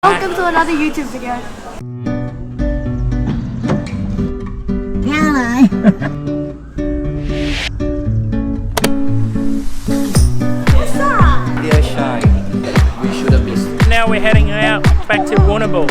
Welcome to another YouTube video. They're shy. We should have missed. Now we're heading out back to Warrnambool.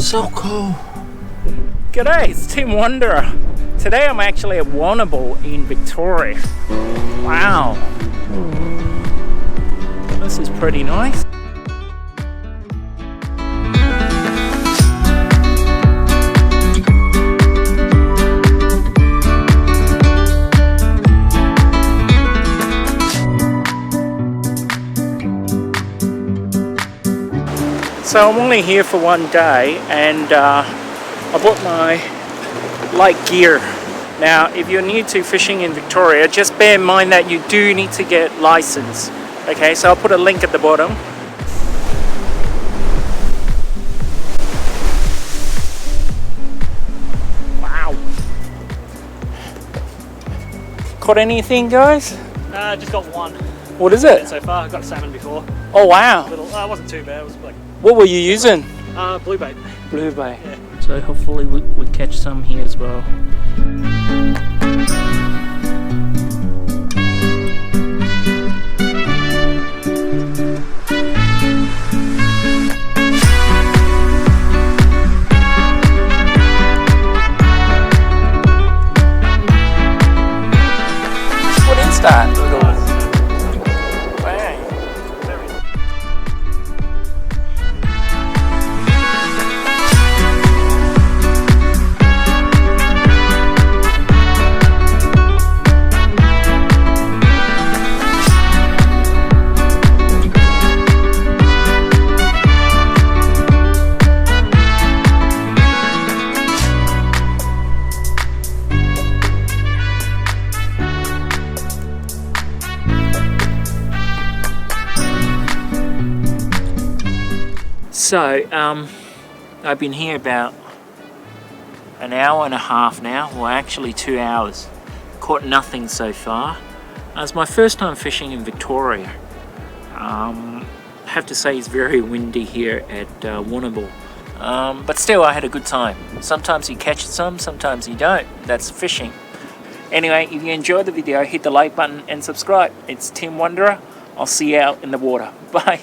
So cool. G'day, it's TimWanderer. Today I'm actually at Warrnambool in Victoria. Wow. This is pretty nice. So I'm only here for one day and I bought my light gear. Now if you're new to fishing in Victoria, just bear in mind that you do need to get license. Okay, so I'll put a link at the bottom. Wow. Caught anything, guys? Just got one What is it? so far. I've got salmon before. Oh wow. Little, it wasn't too bad. It was like What were you using? blue bait. Blue bait. Yeah. So hopefully we catch some here as well. What is that little? Wow. So, I've been here about an hour and a half now, well actually 2 hours. Caught nothing so far. It's my first time fishing in Victoria. I have to say it's very windy here at Warrnambool. But still I had a good time. Sometimes you catch some, sometimes you don't. That's fishing. Anyway, if you enjoyed the video, hit the like button and subscribe. It's TimWanderer. I'll see you out in the water. Bye.